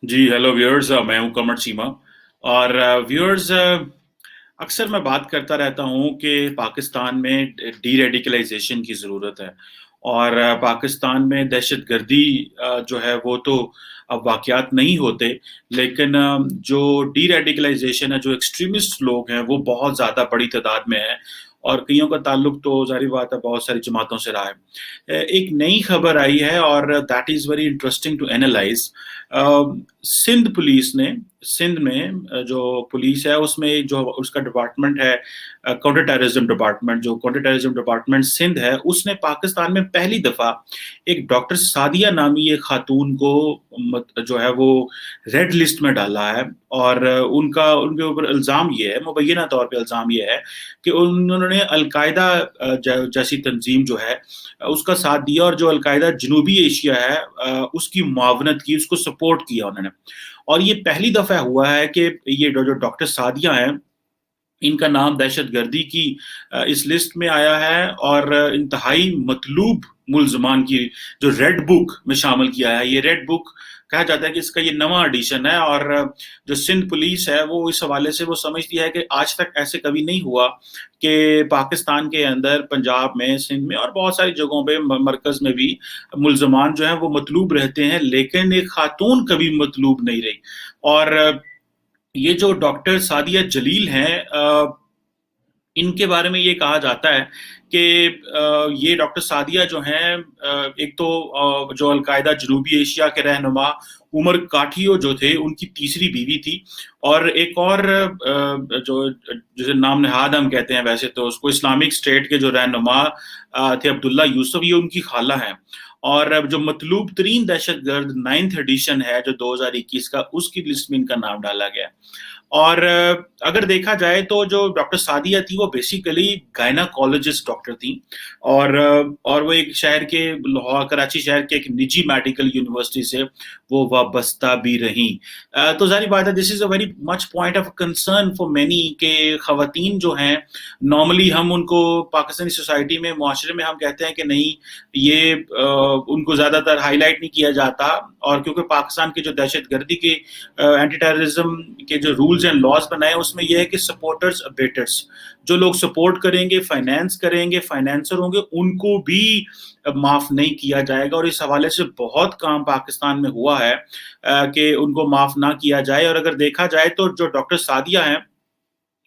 जी, hello viewers, मैं हूँ कमर चीमा। और व्यूअर्स, अक्सर मैं बात करता रहता हूँ कि पाकिस्तान में डी रेडिकलाइजेशन की ज़रूरत है। और पाकिस्तान में दहशतगर्दी जो है वो तो अब वाक़यात नहीं होते, लेकिन जो डी रेडिकलाइजेशन है, जो एक्सट्रीमिस्ट लोग हैं, वो बहुत ज़्यादा बड़ी तादाद में हैं। और कइयों का ताल्लुक तो ज़ाहिर बात है बहुत सारी जमातों से रहा है। एक नई खबर आई है और that is very interesting to analyze. Sindh police ने, सिंध में जो पुलिस है उसमें जो उसका डिपार्टमेंट है, काउंटर टेररिज्म डिपार्टमेंट, जो काउंटर टेररिज्म डिपार्टमेंट सिंध है, उसने पाकिस्तान में पहली दफा एक डॉक्टर सादिया नामी एक खातून को जो है वो रेड लिस्ट में डाला है। और उनका उनके ऊपर इल्जाम ये है, मुबैना तौर पे इल्जाम ये है कि उन्होंने अलकायदा जैसी तंजीम जो है उसका साथ दिया, और जो अलकायदा जनूबी एशिया है उसकी मुआवनत की, उसको सपोर्ट किया उन्होंने। और ये पहली दफा हुआ है कि ये जो डॉक्टर सादिया हैं, इनका नाम दहशतगर्दी की इस लिस्ट में आया है, और इंतहाई मतलूब मुल्जमान की जो रेड बुक में शामिल किया है। ये रेड बुक कहा जाता है कि इसका ये नवा एडिशन है। और जो सिंध पुलिस है वो इस हवाले से वो समझती है कि आज तक ऐसे कभी नहीं हुआ कि पाकिस्तान के अंदर, पंजाब में, सिंध में और बहुत सारी जगहों पे, मरकज में भी मुल्जमान जो है वो मतलूब रहते हैं, लेकिन एक खातून कभी मतलूब नहीं रही। और ये जो डॉक्टर सादिया जलील हैं, इनके बारे में ये कहा जाता है कि ये डॉक्टर सादिया जो हैं, एक तो जो अलकायदा जनूबी एशिया के रहनुमा उमर काठियो जो थे, उनकी तीसरी बीवी थी। और एक और जो जिसे नाम नहाद हम कहते हैं, वैसे तो उसको इस्लामिक स्टेट के जो रहनुमा थे, अब्दुल्ला यूसुफ, ये उनकी खाला हैं। और अब जो मतलूब तरीन दहशतगर्द 9th एडिशन है जो 2021 का, उसकी लिस्ट में इनका नाम डाला गया। और अगर देखा जाए तो जो डॉक्टर सादिया थी वो बेसिकली गायनाकोलॉजिस्ट डॉक्टर थी। और वो एक शहर के, लाहौर, कराची शहर के एक निजी मेडिकल यूनिवर्सिटी से वो वाबस्ता भी रही। तो जारी बात है, this is a very much point of concern for many के खवातीन जो हैं, नॉर्मली हम उनको पाकिस्तानी सोसाइटी में, मुआशरे में हम कहते हैं कि नहीं, ये उनको ज्यादातर हाईलाइट नहीं किया जाता। और क्योंकि पाकिस्तान की जो दहशतगर्दी के एंटी टेररिज्म के जो रूल्स एंड लॉज बनाए, उसमें यह है कि सपोर्टर्स अबेटर्स, जो लोग सपोर्ट करेंगे, फाइनेंस करेंगे, फाइनेंसर होंगे, उनको भी माफ नहीं किया जाएगा। और इस हवाले से बहुत काम पाकिस्तान में हुआ है कि उनको माफ ना किया जाए। और अगर देखा जाए तो जो डॉक्टर सादिया हैं,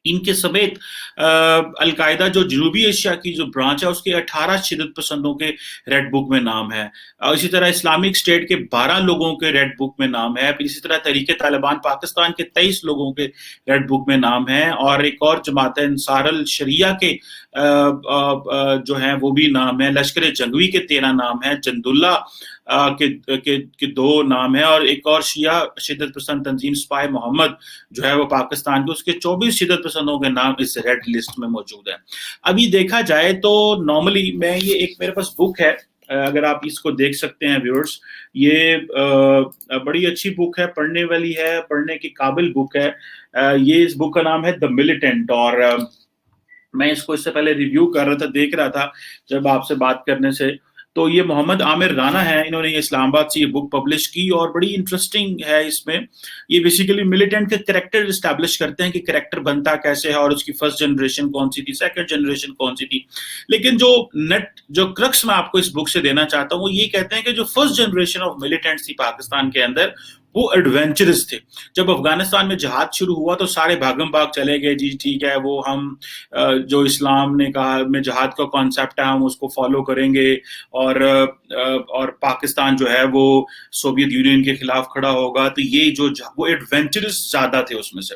इनके समेत अलकायदा जो जनूबी एशिया की जो ब्रांच है, उसके 18 शिदत पसंदों के रेड बुक में नाम है। इसी तरह इस्लामिक स्टेट के 12 लोगों के रेड बुक में नाम है। फिर इसी तरह तहरीके तालिबान पाकिस्तान के 23 लोगों के रेड बुक में नाम है। और एक और जमात है अंसार अल शरिया के जो है वो भी नाम है। लश्कर जंगवी के 13 नाम है। जंदुल्ला के 2 नाम है। और एक और शिया शिदत पसंद तंजीम स्पाई मोहम्मद जो है वो पाकिस्तान के, उसके 24 शिदत पसंदों के नाम इस रेड लिस्ट में मौजूद है। अभी देखा जाए तो नॉर्मली मैं ये, एक मेरे पास बुक है, अगर आप इसको देख सकते हैं व्यूअर्स, ये बड़ी अच्छी बुक है, पढ़ने वाली है, पढ़ने की काबिल बुक है। ये इस बुक का नाम है द मिलिटेंट। और मैं इसको इससे पहले रिव्यू कर रहा था, देख रहा था जब आपसे बात करने से। तो ये मोहम्मद आमिर राना है, इन्होंने ये इस्लामाबाद से ये बुक पब्लिश की, और बड़ी इंटरेस्टिंग है। इसमें ये बेसिकली मिलिटेंट के कैरेक्टर इस्टेब्लिश करते हैं कि कैरेक्टर बनता कैसे है, और उसकी फर्स्ट जनरेशन कौन सी थी, सेकंड जनरेशन कौन सी थी। लेकिन जो क्रक्स मैं आपको इस बुक से देना चाहता हूँ, वो ये कहते हैं कि जो फर्स्ट जनरेशन ऑफ मिलिटेंट्स थी पाकिस्तान के अंदर, वो एडवेंचरस थे। जब अफगानिस्तान में जहाद शुरू हुआ तो सारे भागम भाग चले गए, जी ठीक है, वो हम जो इस्लाम ने कहा में जहाद का कॉन्सेप्ट है, हम उसको फॉलो करेंगे। और पाकिस्तान जो है वो सोवियत यूनियन के खिलाफ खड़ा होगा। तो ये जो वो एडवेंचरस ज्यादा थे उसमें से।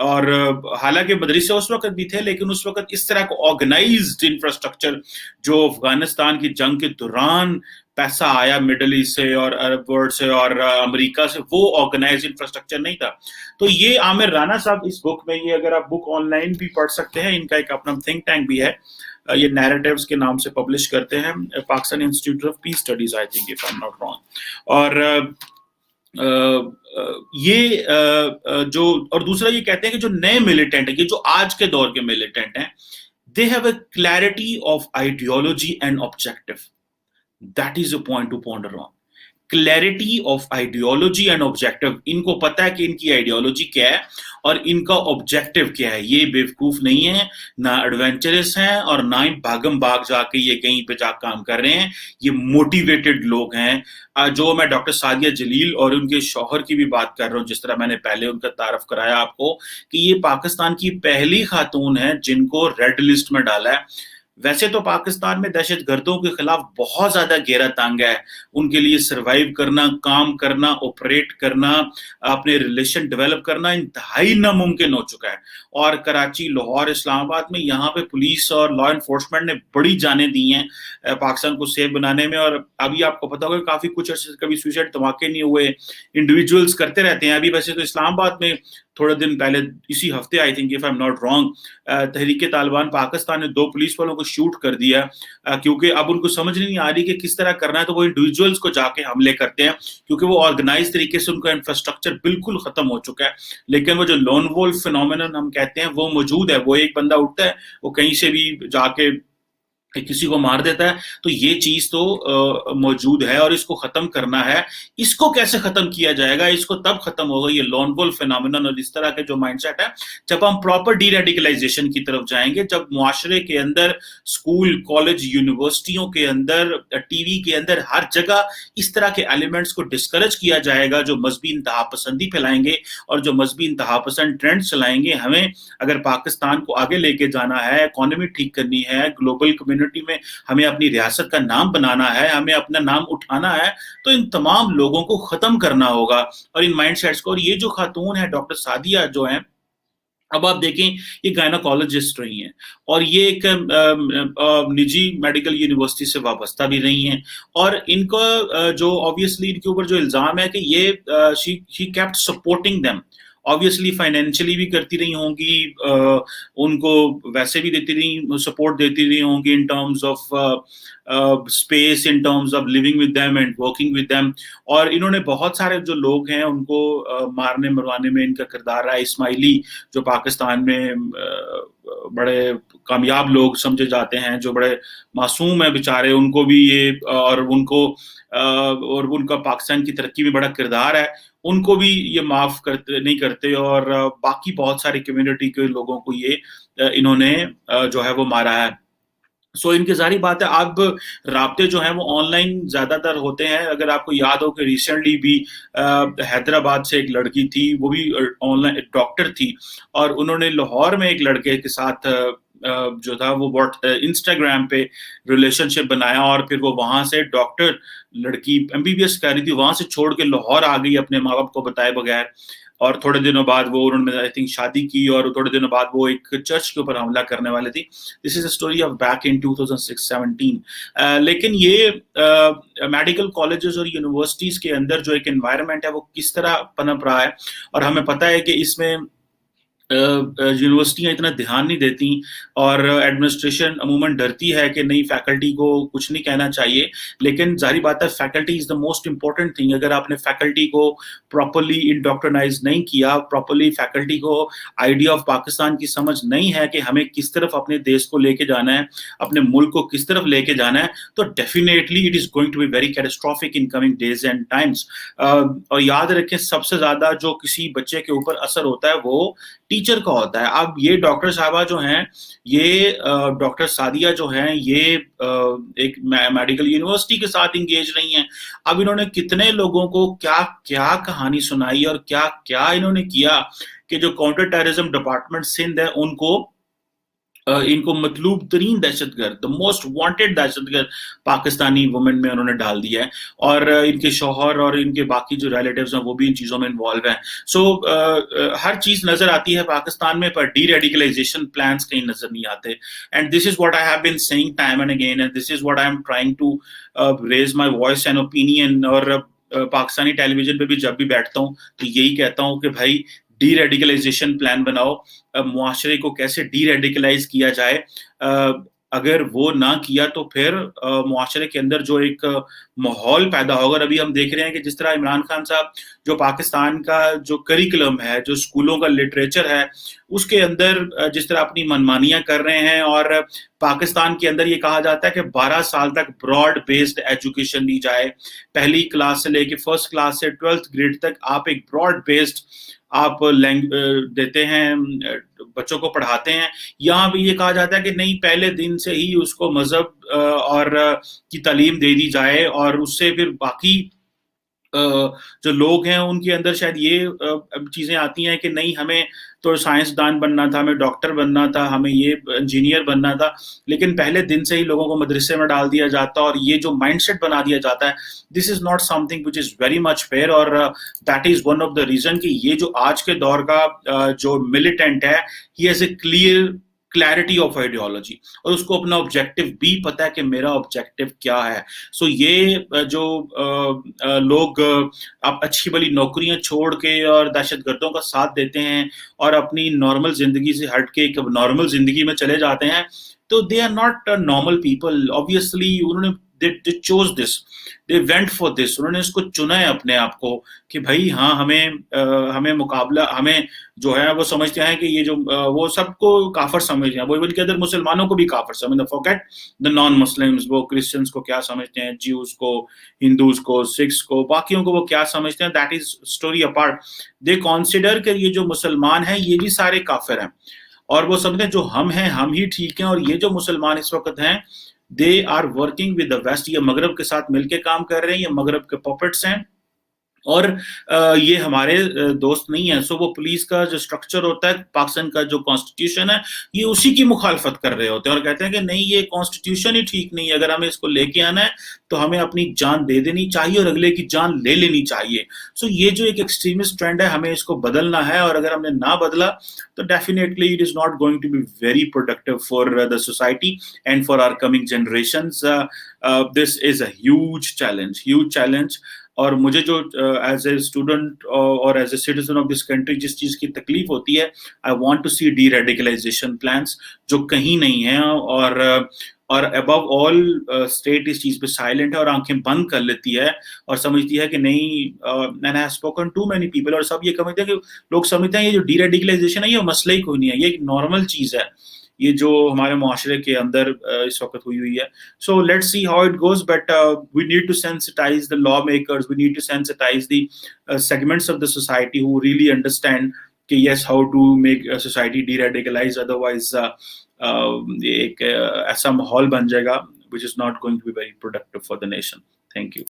और हालांकि मदरसे उस वक्त भी थे, लेकिन उस वक्त इस तरह का ऑर्गेनाइज्ड इंफ्रास्ट्रक्चर जो अफगानिस्तान की जंग के दौरान पैसा आया मिडल ईस्ट से और अरब वर्ल्ड से और अमेरिका से, वो ऑर्गेनाइज इंफ्रास्ट्रक्चर नहीं था। तो ये आमिर राना साहब इस बुक में, ये अगर आप बुक ऑनलाइन भी पढ़ सकते हैं, इनका एक अपना थिंक टैंक भी है, ये नैरेटिव्स के नाम से पब्लिश करते हैं, Pakistan institute of peace studies, I think, if I am not wrong. और ये जो, और दूसरा ये कहते हैं कि जो नए मिलिटेंट है, ये जो आज के दौर के मिलिटेंट हैं, they have a clarity of ideology and objective. That is a point two ponder on. Clarity of ideology and objective, इनको पता है कि इनकी आइडियोलॉजी क्या है और इनका ऑब्जेक्टिव क्या है। ये बेवकूफ नहीं है, ना एडवेंचरस हैं और ना ही भागम भाग जाके ये कहीं पे जा काम कर रहे हैं। ये मोटिवेटेड लोग हैं। जो मैं डॉक्टर सादिया जलील और उनके शौहर की भी बात कर रहा हूँ, जिस तरह मैंने पहले उनका तारफ कराया आपको कि ये पाकिस्तान की पहली खातून है जिनको रेड लिस्ट में डाला है। वैसे तो पाकिस्तान में दहशत गर्दों के खिलाफ बहुत ज्यादा घेरा तांगा है। उनके लिए सरवाइव करना, काम करना, ऑपरेट करना, अपने रिलेशन डेवलप करना इंतहाई नामुमकिन हो चुका है। और कराची, लाहौर, इस्लामाबाद में यहाँ पे पुलिस और लॉ एनफोर्समेंट ने बड़ी जानें दी हैं पाकिस्तान को सेफ बनाने में। और अभी आपको पता होगा काफी कुछ अर्से से कभी सुसाइड धमाके नहीं हुए, इंडिविजुअल्स करते रहते हैं। अभी वैसे तो इस्लामाबाद में थोड़े दिन पहले, इसी हफ्ते I think if I am not wrong, Tehreek Taliban Pakistan ने 2 पुलिस वालों को शूट कर दिया, क्योंकि अब उनको समझ नहीं आ रही कि किस तरह करना है, तो वो इंडिविजुअल्स को जाके हमले करते हैं क्योंकि वो ऑर्गेनाइज तरीके से उनका इंफ्रास्ट्रक्चर बिल्कुल खत्म हो चुका है। लेकिन वो जो लोन वोल्फ फिनोमेनन हम कहते हैं वो मौजूद है। वो एक बंदा उठता है, वो कहीं से भी जाके किसी को मार देता है। तो ये चीज तो मौजूद है और इसको खत्म करना है। इसको कैसे खत्म किया जाएगा? इसको तब खत्म होगा ये लॉन वोल्फ फिनोमेनन और इस तरह के जो माइंडसेट है, जब हम प्रॉपर डी रेडिकलाइजेशन की तरफ जाएंगे, जब मुआशरे के अंदर, स्कूल, कॉलेज, यूनिवर्सिटियों के अंदर, टीवी के अंदर, हर जगह इस तरह के एलिमेंट्स को डिस्करेज किया जाएगा जो मजहबी इंतहा पसंदी फैलाएंगे और जो मजहबी इंतहा पसंद ट्रेंड चलाएंगे। हमें अगर पाकिस्तान को आगे लेके जाना है, इकोनॉमी ठीक करनी है, ग्लोबल कम्युनिटी में हमें अपनी रियासत का नाम बनाना है, हमें अपना नाम उठाना है, तो इन तमाम लोगों को खत्म करना होगा और इन माइंडसेट्स को। और ये जो खातून है डॉक्टर सादिया जो है, अब आप देखें, ये गायनाकोलॉजिस्ट रही हैं और ये एक निजी मेडिकल यूनिवर्सिटी से वाबस्ता भी रही हैं। और इनका जो ऑब्वियसली इनके ऊपर जो इल्जाम है कि ये she kept supporting them, obviously financially भी करती रही होंगी, उनको वैसे भी देती रही, सपोर्ट देती रही होंगी in terms of space, in terms of living with them and working with them. और इन्होंने बहुत सारे जो लोग हैं उनको मारने मरवाने में इनका किरदार रहा है। इस्माइली जो पाकिस्तान में बड़े कामयाब लोग समझे जाते हैं, जो बड़े मासूम है बेचारे, उनको भी ये और उनका पाकिस्तान की तरक्की में बड़ा किरदार है, उनको भी ये माफ करते नहीं करते। और बाकी बहुत सारी कम्युनिटी के लोगों को ये इन्होंने जो है वो मारा है। सो इनकी जारी बात है, अब राब्ते जो हैं वो ऑनलाइन ज्यादातर होते हैं। अगर आपको याद हो कि रिसेंटली भी हैदराबाद से एक लड़की थी, वो भी ऑनलाइन डॉक्टर थी, और उन्होंने लाहौर में एक लड़के के साथ जो था वो इंस्टाग्राम पे रिलेशनशिप बनाया और फिर वो वहां से डॉक्टर, लड़की एमबीबीएस कर रही थी, वहां से छोड़ के लाहौर आ गई अपने माँ बाप को बताए बगैर। और थोड़े दिनों बाद वो उन्होंने आई थिंक शादी की और थोड़े दिनों बाद वो एक चर्च के ऊपर हमला करने वाले थी। This is a story of back in 2006-17। लेकिन ये मेडिकल कॉलेजेस और यूनिवर्सिटीज के अंदर जो एक एनवायरनमेंट है वो किस तरह पनप रहा है, और हमें पता है कि इसमें यूनिवर्सिटियां इतना ध्यान नहीं देती और एडमिनिस्ट्रेशन अमूमन डरती है कि नहीं, फैकल्टी को कुछ नहीं कहना चाहिए। लेकिन जारी बात है, faculty is the most important thing. अगर आपने फैकल्टी को प्रॉपरली इंडोक्ट्रिनाइज नहीं किया, प्रॉपरली फैकल्टी को आइडिया ऑफ पाकिस्तान की समझ नहीं है कि हमें किस तरफ अपने देश को लेके जाना है, अपने मुल्क को किस तरफ लेके जाना है, तो definitely it is going to be very catastrophic in coming days and times. और याद रखें, सबसे ज्यादा जो किसी बच्चे के ऊपर असर होता है वो टीचर का होता है। अब ये डॉक्टर साहबा जो हैं, ये डॉक्टर सादिया जो हैं, ये एक मेडिकल यूनिवर्सिटी के साथ इंगेज रही हैं। अब इन्होंने कितने लोगों को क्या क्या कहानी सुनाई और क्या क्या इन्होंने किया कि जो काउंटर टेररिज्म डिपार्टमेंट सिंध है उनको इनको मतलूब तरीन दहशतगर्द, द मोस्ट वांटेड दहशतगर्द पाकिस्तानी वुमेन में उन्होंने डाल दिया है। और इनके शौहर और इनके बाकी जो रिलेटिव्स हैं वो भी इन चीज़ों में इन्वॉल्व हैं। सो हर चीज़ नज़र आती है पाकिस्तान में, पर डी रेडिकलाइजेशन प्लान्स कहीं नज़र नहीं आते। And this is what I have been saying time and again, and this is what I am trying to raise my voice and opinion. और पाकिस्तानी टेलीविजन पे भी जब भी बैठता हूँ तो यही कहता हूँ कि भाई, डी रेडिकलाइजेशन प्लान बनाओ, मुआशरे को कैसे डी रेडिकलाइज किया जाए। अगर वो ना किया तो फिर मुआशरे के अंदर जो एक माहौल पैदा होगा, और अभी हम देख रहे हैं कि जिस तरह इमरान खान साहब जो पाकिस्तान का जो करिकुलम है, जो स्कूलों का लिटरेचर है, उसके अंदर जिस तरह अपनी मनमानियां कर रहे हैं, और पाकिस्तान के अंदर ये कहा जाता है कि 12 साल तक ब्रॉड बेस्ड एजुकेशन दी जाए, पहली क्लास से लेके फर्स्ट क्लास से 12th ग्रेड तक आप एक ब्रॉड बेस्ड आप देते हैं, बच्चों को पढ़ाते हैं। यहाँ भी ये कहा जाता है कि नहीं, पहले दिन से ही उसको मजहब और की तालीम दे दी जाए, और उससे फिर बाकी जो लोग हैं उनके अंदर शायद ये चीजें आती हैं कि नहीं, हमें तो साइंसदान बनना था, हमें डॉक्टर बनना था, हमें ये इंजीनियर बनना था, लेकिन पहले दिन से ही लोगों को मदरसे में डाल दिया जाता है, और ये जो माइंडसेट बना दिया जाता है, this is not something which is very much fair. और that is one of the reason कि ये जो आज के दौर का जो मिलिटेंट है, he has a clarity of ideology, और उसको अपना ऑब्जेक्टिव भी पता है कि मेरा ऑब्जेक्टिव क्या है। सो ये जो लोग आप अच्छी भली नौकरियां छोड़ के और दहशतगर्दों का साथ देते हैं, और अपनी नॉर्मल जिंदगी से हट के एक नॉर्मल जिंदगी में चले जाते हैं, तो they are not normal people. Obviously उन्होंने they chose this, they went for this, उन्होंने इसको चुना है अपने आप को कि भाई हाँ, हमें मुकाबला, हमें जो है वो समझते हैं कि ये जो वो सबको काफर समझते हैं, वो इवन के अंदर मुसलमानों को भी काफर समझते हैं, फॉरगेट द नॉन मुस्लिम्स, वो क्रिश्चियंस को क्या समझते हैं, ज्यूज को, हिंदूज को, सिख्स को, बाकियों को वो क्या समझते हैं, that is story apart. They consider कि ये जो मुसलमान हैं ये भी सारे काफिर हैं, और वो समझते हैं जो हम हैं हम ही ठीक हैं, और ये जो मुसलमान इस वक्त हैं, they are working with the west, ये मगरब के साथ मिलके काम कर रहे हैं, ये मगरब के पॉपेट्स हैं, और ये हमारे दोस्त नहीं है। सो वो पुलिस का जो स्ट्रक्चर होता है, पाकिस्तान का जो कॉन्स्टिट्यूशन है, ये उसी की मुखालफत कर रहे होते हैं, और कहते हैं कि नहीं, ये कॉन्स्टिट्यूशन ही ठीक नहीं है, अगर हमें इसको लेके आना है तो हमें अपनी जान दे देनी चाहिए और अगले की जान ले लेनी चाहिए। सो ये जो एक एक्सट्रीमिस्ट ट्रेंड है, हमें इसको बदलना है, और अगर हमने ना बदला तो definitely it is not going to be very productive for the society and for our coming generations. This is a huge challenge. और मुझे जो एज ए स्टूडेंट और as a citizen of this country जिस चीज की तकलीफ होती है, I want to see deradicalization plans जो कहीं नहीं है, और अबव ऑल स्टेट इस चीज पे साइलेंट है और आंखें बंद कर लेती है, और समझती है कि नहीं, and I have spoken to many people, और सब ये समझते हैं कि लोग समझते हैं ये जो डी रेडिकलाइजेशन है ये मसला ही कोई नहीं है, ये एक नॉर्मल चीज है, ये जो हमारे मुआशरे के अंदर इस वक्त हुई हुई है। So let's see how it goes, but we need to sensitise the law makers, we need to sensitise the segments of the society who really understand कि yes, how to make society deradicalise, otherwise एक ऐसा माहौल बन जाएगा which is not going to be very productive for the nation. Thank you.